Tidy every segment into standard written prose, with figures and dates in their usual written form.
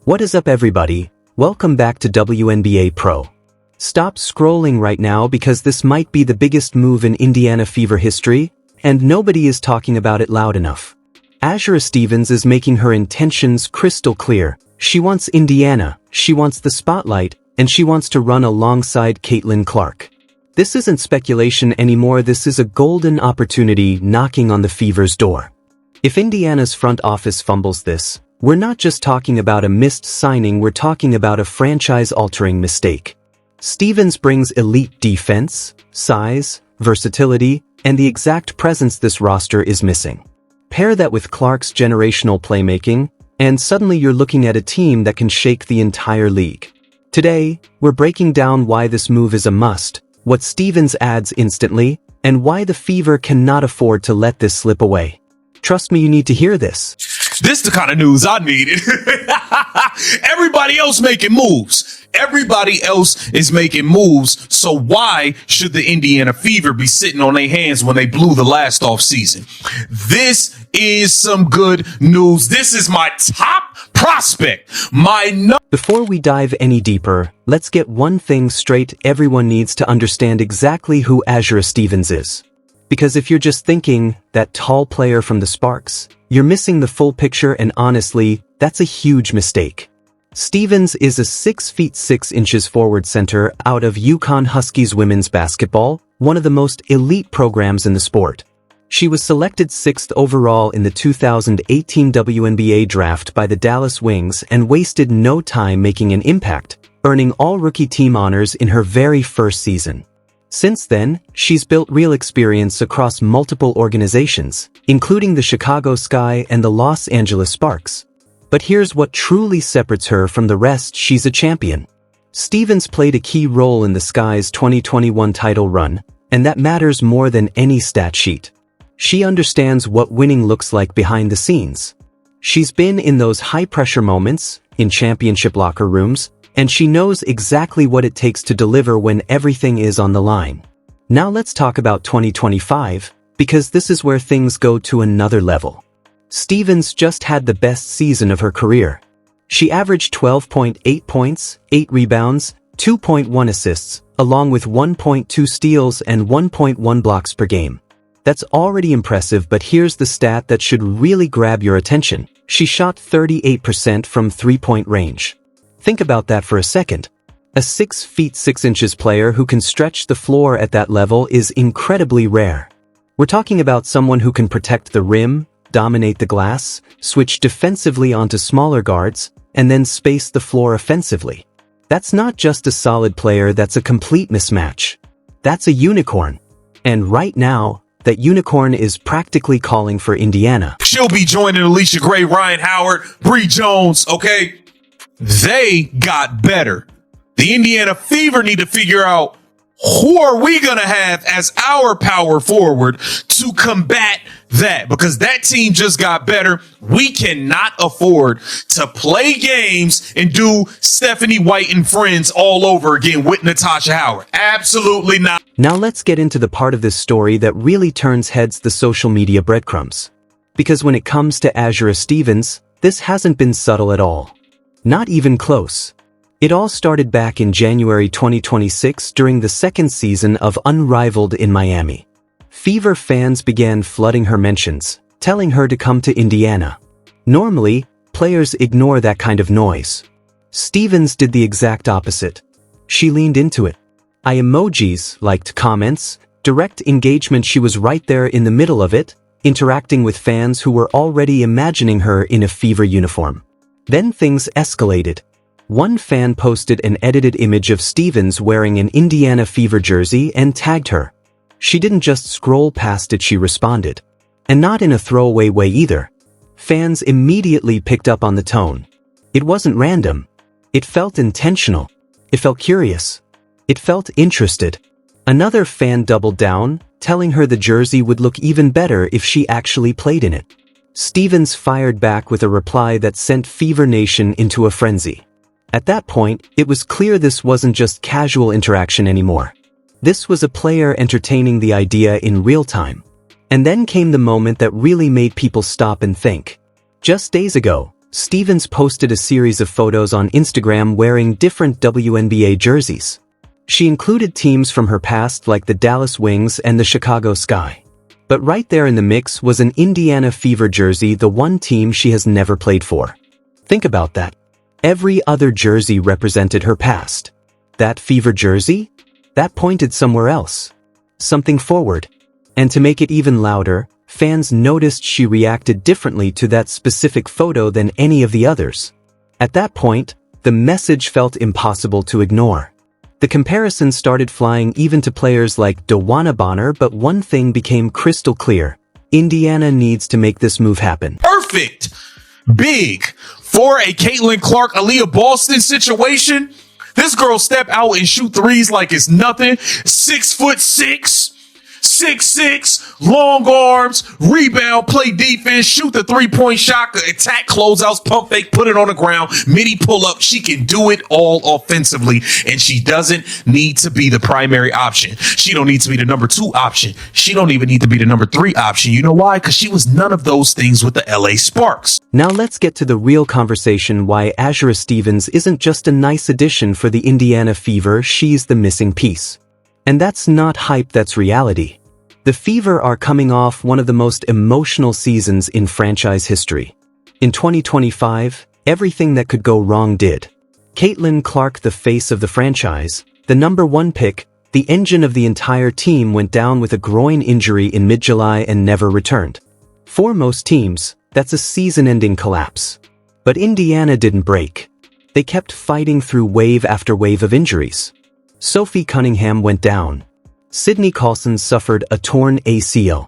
What is up, everybody? Welcome back to WNBA Pro. Stop scrolling right now because this might be the biggest move in Indiana Fever history, and nobody is talking about it loud enough. Azurá Stevens is making her intentions crystal clear. She wants Indiana, she wants the spotlight, and she wants to run alongside Caitlin Clark. This isn't speculation anymore, this is a golden opportunity knocking on the Fever's door. If Indiana's front office fumbles this, we're not just talking about a missed signing, we're talking about a franchise-altering mistake. Stevens brings elite defense, size, versatility, and the exact presence this roster is missing. Pair that with Clark's generational playmaking, and suddenly you're looking at a team that can shake the entire league. Today, we're breaking down why this move is a must, what Stevens adds instantly, and why the Fever cannot afford to let this slip away. Trust me, you need to hear this. This is the kind of news I needed. Everybody else making moves. Everybody else is making moves. So why should the Indiana Fever be sitting on their hands when they blew the last off season? This is some good news. This is my top prospect. Before we dive any deeper, let's get one thing straight. Everyone needs to understand exactly who Azurá Stevens is. Because if you're just thinking, that tall player from the Sparks, you're missing the full picture, and honestly, that's a huge mistake. Stevens is a 6'6" forward center out of UConn Huskies women's basketball, one of the most elite programs in the sport. She was selected 6th overall in the 2018 WNBA draft by the Dallas Wings and wasted no time making an impact, earning all-rookie team honors in her very first season. Since then, she's built real experience across multiple organizations, including the Chicago Sky and the Los Angeles Sparks. But here's what truly separates her from the rest: she's a champion. Stevens played a key role in the Sky's 2021 title run, and that matters more than any stat sheet. She understands what winning looks like behind the scenes. She's been in those high-pressure moments, in championship locker rooms, and she knows exactly what it takes to deliver when everything is on the line. Now let's talk about 2025, because this is where things go to another level. Stevens just had the best season of her career. She averaged 12.8 points, 8 rebounds, 2.1 assists, along with 1.2 steals and 1.1 blocks per game. That's already impressive, but here's the stat that should really grab your attention. She shot 38% from three-point range. Think about that for a second. A 6'6" player who can stretch the floor at that level is incredibly rare. We're talking about someone who can protect the rim, dominate the glass, switch defensively onto smaller guards, and then space the floor offensively. That's not just a solid player, that's a complete mismatch. That's a unicorn. And right now, that unicorn is practically calling for Indiana. She'll be joining Alicia Gray, Ryan Howard, Bree Jones, okay? They got better. The Indiana Fever need to figure out who are we going to have as our power forward to combat that, because that team just got better. We cannot afford to play games and do Stephanie White and friends all over again with Natasha Howard. Absolutely not. Now let's get into the part of this story that really turns heads: the social media breadcrumbs. Because when it comes to Azurá Stevens, this hasn't been subtle at all. Not even close. It all started back in January 2026 during the second season of Unrivaled in Miami. Fever fans began flooding her mentions, telling her to come to Indiana. Normally, players ignore that kind of noise. Stevens did the exact opposite. She leaned into it. Emojis, liked comments, direct engagement. She was right there in the middle of it, interacting with fans who were already imagining her in a Fever uniform. Then things escalated. One fan posted an edited image of Stevens wearing an Indiana Fever jersey and tagged her. She didn't just scroll past it, she responded. And not in a throwaway way either. Fans immediately picked up on the tone. It wasn't random. It felt intentional. It felt curious. It felt interested. Another fan doubled down, telling her the jersey would look even better if she actually played in it. Stevens fired back with a reply that sent Fever Nation into a frenzy. At that point, it was clear this wasn't just casual interaction anymore. This was a player entertaining the idea in real time. And then came the moment that really made people stop and think. Just days ago, Stevens posted a series of photos on Instagram wearing different WNBA jerseys. She included teams from her past like the Dallas Wings and the Chicago Sky. But right there in the mix was an Indiana Fever jersey, the one team she has never played for. Think about that. Every other jersey represented her past. That Fever jersey? That pointed somewhere else. Something forward. And to make it even louder, fans noticed she reacted differently to that specific photo than any of the others. At that point, the message felt impossible to ignore. The comparison started flying even to players like DeWanna Bonner, but one thing became crystal clear. Indiana needs to make this move happen. Perfect. Big. For a Caitlin Clark, Aaliyah Boston situation, this girl step out and shoot threes like it's nothing. 6'6", 6'6", long arms, rebound, play defense, shoot the three-point shot, attack closeouts, pump fake, put it on the ground, midi pull up. She can do it all offensively, and she doesn't need to be the primary option. She don't need to be the number 2 option. She don't even need to be the number 3 option. You know why? Because she was none of those things with the LA Sparks. Now let's get to the real conversation why Azurá Stevens isn't just a nice addition for the Indiana Fever, she's the missing piece. And that's not hype, that's reality. The Fever are coming off one of the most emotional seasons in franchise history. In 2025, everything that could go wrong did. Caitlin Clark, the face of the franchise, the number 1 pick, the engine of the entire team, went down with a groin injury in mid-July and never returned. For most teams, that's a season-ending collapse. But Indiana didn't break. They kept fighting through wave after wave of injuries. Sophie Cunningham went down. Sydney Colson suffered a torn ACL.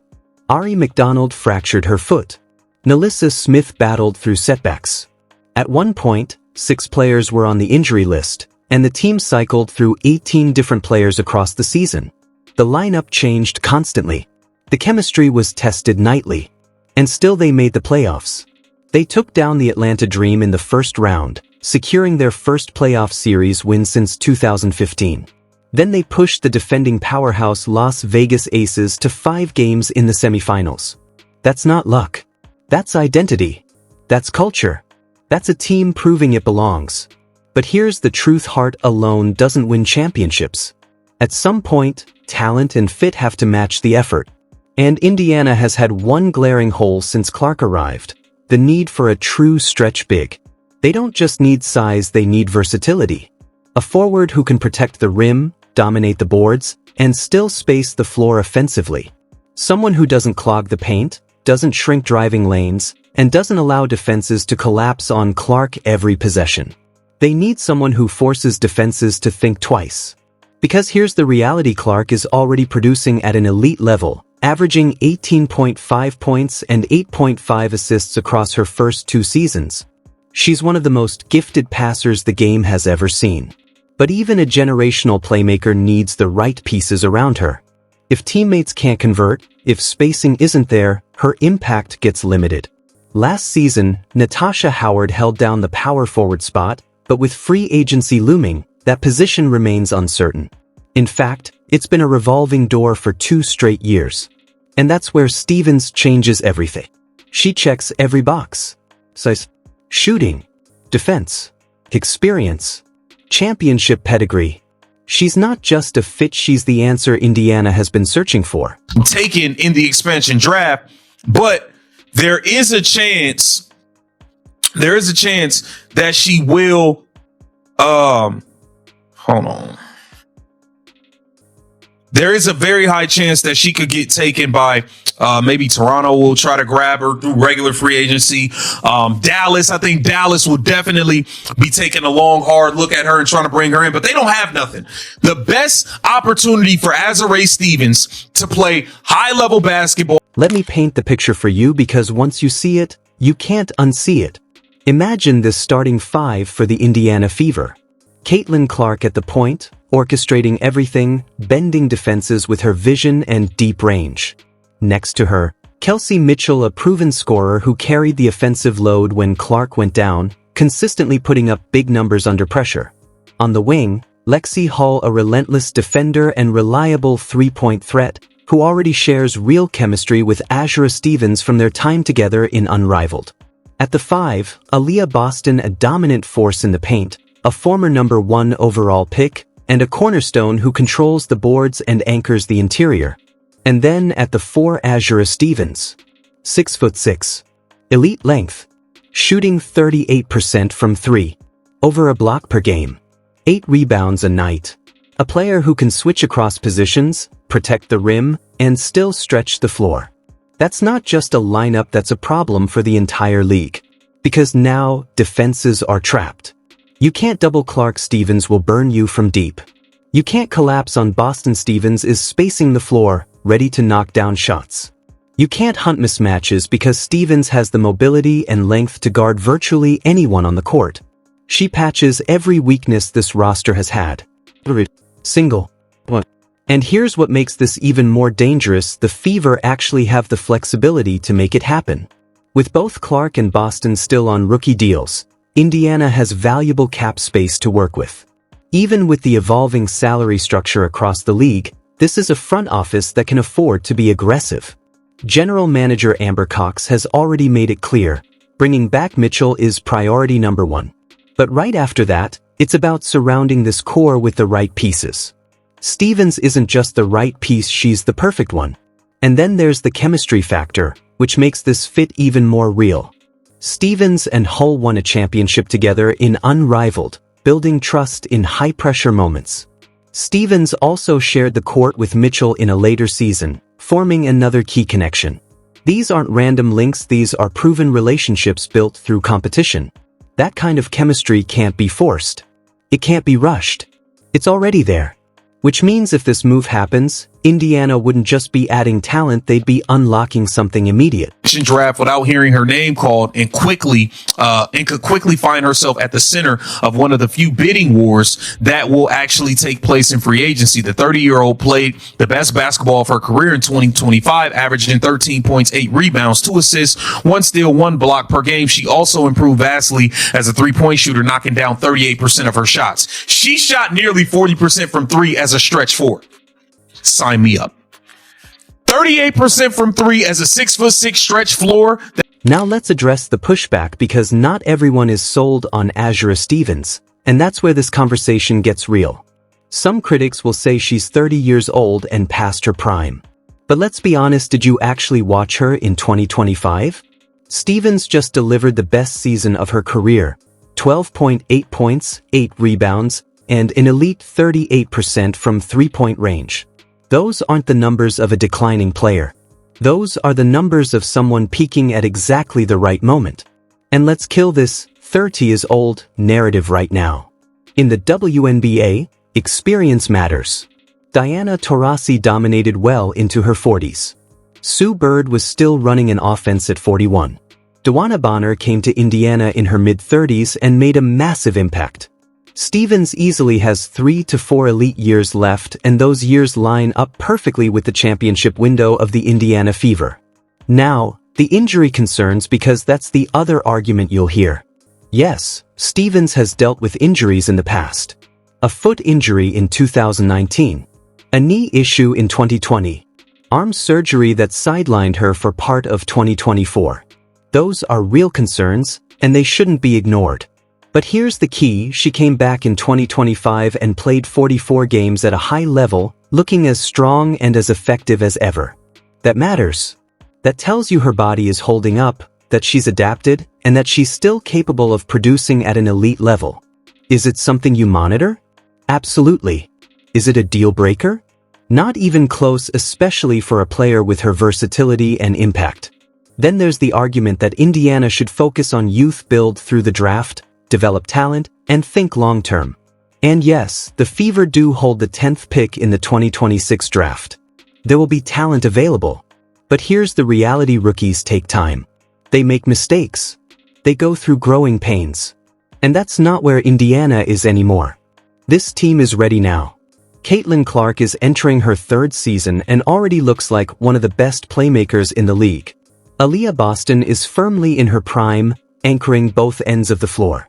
Ari McDonald fractured her foot. Nalissa Smith battled through setbacks. At one point, 6 players were on the injury list, and the team cycled through 18 different players across the season. The lineup changed constantly. The chemistry was tested nightly. And still they made the playoffs. They took down the Atlanta Dream in the first round, securing their first playoff series win since 2015. Then they pushed the defending powerhouse Las Vegas Aces to 5 games in the semifinals. That's not luck. That's identity. That's culture. That's a team proving it belongs. But here's the truth: heart alone doesn't win championships. At some point, talent and fit have to match the effort. And Indiana has had one glaring hole since Clark arrived: the need for a true stretch big. They don't just need size, they need versatility. A forward who can protect the rim, dominate the boards, and still space the floor offensively. Someone who doesn't clog the paint, doesn't shrink driving lanes, and doesn't allow defenses to collapse on Clark every possession. They need someone who forces defenses to think twice. Because here's the reality: Clark is already producing at an elite level, averaging 18.5 points and 8.5 assists across her first 2 seasons. She's one of the most gifted passers the game has ever seen. But even a generational playmaker needs the right pieces around her. If teammates can't convert, if spacing isn't there, her impact gets limited. Last season, Natasha Howard held down the power forward spot, but with free agency looming, that position remains uncertain. In fact, it's been a revolving door for 2 straight years. And that's where Stevens changes everything. She checks every box. Size, shooting, defense, experience, championship pedigree. She's not just a fit, she's the answer Indiana has been searching for. Taken in the expansion draft, but there is a chance that she will, hold on. There is a very high chance that she could get taken by maybe Toronto will try to grab her through regular free agency. Dallas, I think Dallas will definitely be taking a long, hard look at her and trying to bring her in, but they don't have nothing. The best opportunity for Azurá Stevens to play high-level basketball. Let me paint the picture for you, because once you see it, you can't unsee it. Imagine this starting 5 for the Indiana Fever. Caitlin Clark at the point, orchestrating everything, bending defenses with her vision and deep range. Next to her, Kelsey Mitchell, a proven scorer who carried the offensive load when Clark went down, consistently putting up big numbers under pressure. On the wing, Lexi Hall, a relentless defender and reliable three-point threat, who already shares real chemistry with Azurá Stevens from their time together in Unrivaled. At the 5, Aaliyah Boston, a dominant force in the paint, a former number 1 overall pick, and a cornerstone who controls the boards and anchors the interior. And then at the 4, Azurá Stevens. 6'6". Elite length. Shooting 38% from 3. Over a block per game. 8 rebounds a night. A player who can switch across positions, protect the rim, and still stretch the floor. That's not just a lineup that's a problem for the entire league. Because now, defenses are trapped. You can't double Clark. Stevens will burn you from deep. You can't collapse on Boston. Stevens is spacing the floor, ready to knock down shots. You can't hunt mismatches because Stevens has the mobility and length to guard virtually anyone on the court. She patches every weakness this roster has had. Single. And here's what makes this even more dangerous: the Fever actually have the flexibility to make it happen. With both Clark and Boston still on rookie deals, Indiana has valuable cap space to work with. Even with the evolving salary structure across the league, this is a front office that can afford to be aggressive. General Manager Amber Cox has already made it clear, bringing back Mitchell is priority number 1. But right after that, it's about surrounding this core with the right pieces. Stevens isn't just the right piece, she's the perfect one. And then there's the chemistry factor, which makes this fit even more real. Stevens and Hull won a championship together in unrivaled, building trust in high-pressure moments. Stevens also shared the court with Mitchell in a later season, forming another key connection. These aren't random links, these are proven relationships built through competition. That kind of chemistry can't be forced. It can't be rushed. It's already there. Which means if this move happens, Indiana wouldn't just be adding talent, they'd be unlocking something immediate. Draft without hearing her name called and could quickly find herself at the center of one of the few bidding wars that will actually take place in free agency. The 30-year-old played the best basketball of her career in 2025, averaging 13 points, 8 rebounds, 2 assists, 1 steal, 1 block per game. She also improved vastly as a three-point shooter, knocking down 38% of her shots. She shot nearly 40% from 3 as a stretch 4. Sign me up. 38% from 3 as a 6'6" stretch floor. Now let's address the pushback, because not everyone is sold on Azurá Stevens, and that's where this conversation gets real. Some critics will say she's 30 years old and past her prime. But let's be honest, did you actually watch her in 2025? Stevens just delivered the best season of her career. 12.8 points, 8 rebounds, and an elite 38% from three-point range. Those aren't the numbers of a declining player. Those are the numbers of someone peaking at exactly the right moment. And let's kill this 30 is old narrative right now. In the WNBA, experience matters. Diana Taurasi dominated well into her 40s. Sue Bird was still running an offense at 41. DeWanna Bonner came to Indiana in her mid-30s and made a massive impact. Stevens easily has 3 to 4 elite years left, and those years line up perfectly with the championship window of the Indiana Fever. Now, the injury concerns, because that's the other argument you'll hear. Yes, Stevens has dealt with injuries in the past. A foot injury in 2019. A knee issue in 2020. Arm surgery that sidelined her for part of 2024. Those are real concerns, and they shouldn't be ignored. But here's the key: she came back in 2025 and played 44 games at a high level, looking as strong and as effective as ever. That matters. That tells you her body is holding up, that she's adapted, and that she's still capable of producing at an elite level. Is it something you monitor? Absolutely. Is it a deal breaker? Not even close, especially for a player with her versatility and impact. Then there's the argument that Indiana should focus on youth, build through the draft, develop talent, and think long-term. And yes, the Fever do hold the 10th pick in the 2026 draft. There will be talent available. But here's the reality: rookies take time. They make mistakes. They go through growing pains. And that's not where Indiana is anymore. This team is ready now. Caitlin Clark is entering her 3rd season and already looks like one of the best playmakers in the league. Aaliyah Boston is firmly in her prime, anchoring both ends of the floor.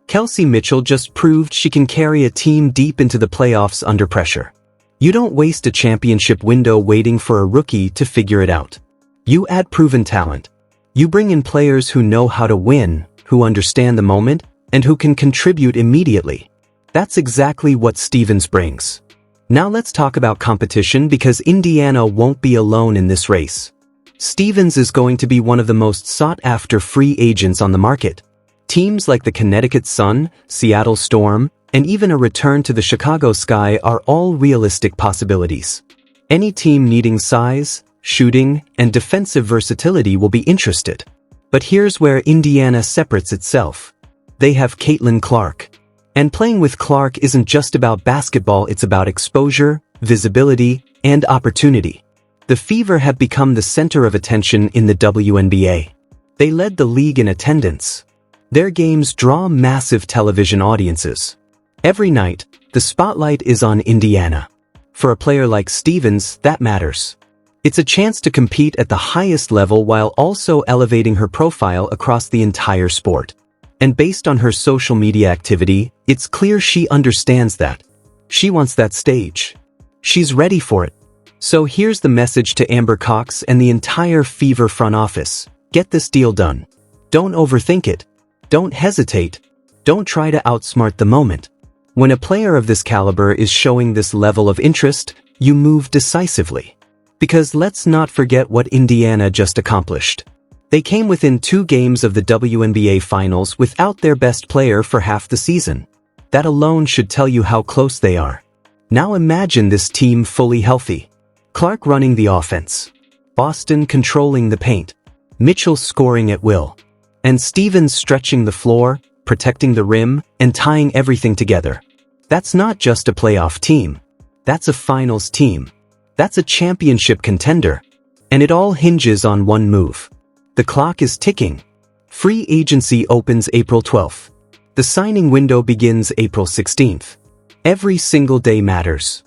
Kelsey Mitchell just proved she can carry a team deep into the playoffs under pressure. You don't waste a championship window waiting for a rookie to figure it out. You add proven talent. You bring in players who know how to win, who understand the moment, and who can contribute immediately. That's exactly what Stevens brings. Now let's talk about competition because Indiana won't be alone in this race. Stevens is going to be one of the most sought-after free agents on the market. Teams like the Connecticut Sun, Seattle Storm, and even a return to the Chicago Sky are all realistic possibilities. Any team needing size, shooting, and defensive versatility will be interested. But here's where Indiana separates itself. They have Caitlin Clark. And playing with Clark isn't just about basketball, it's about exposure, visibility, and opportunity. The Fever have become the center of attention in the WNBA. They led the league in attendance. Their games draw massive television audiences. Every night, the spotlight is on Indiana. For a player like Stevens, that matters. It's a chance to compete at the highest level while also elevating her profile across the entire sport. And based on her social media activity, it's clear she understands that. She wants that stage. She's ready for it. So here's the message to Amber Cox and the entire Fever front office. Get this deal done. Don't overthink it. Don't hesitate. Don't try to outsmart the moment. When a player of this caliber is showing this level of interest, you move decisively. Because let's not forget what Indiana just accomplished. They came within 2 games of the WNBA Finals without their best player for half the season. That alone should tell you how close they are. Now imagine this team fully healthy. Clark running the offense. Boston controlling the paint. Mitchell scoring at will. And Stevens stretching the floor, protecting the rim, and tying everything together. That's not just a playoff team. That's a finals team. That's a championship contender. And it all hinges on one move. The clock is ticking. Free agency opens April 12th. The signing window begins April 16th. Every single day matters.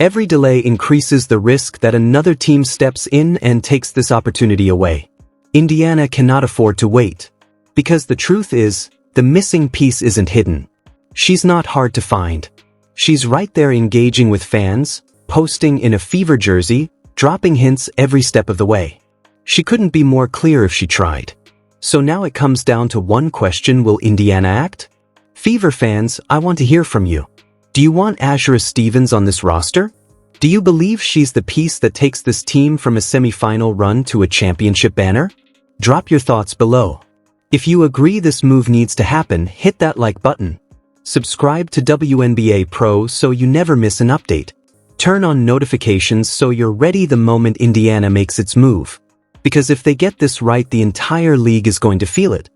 Every delay increases the risk that another team steps in and takes this opportunity away. Indiana cannot afford to wait. Because the truth is, the missing piece isn't hidden. She's not hard to find. She's right there engaging with fans, posting in a Fever jersey, dropping hints every step of the way. She couldn't be more clear if she tried. So now it comes down to one question: will Indiana act? Fever fans, I want to hear from you. Do you want Azurá Stevens on this roster? Do you believe she's the piece that takes this team from a semi-final run to a championship banner? Drop your thoughts below. If you agree this move needs to happen, hit that like button. Subscribe to WNBA Pro so you never miss an update. Turn on notifications so you're ready the moment Indiana makes its move. Because if they get this right, the entire league is going to feel it.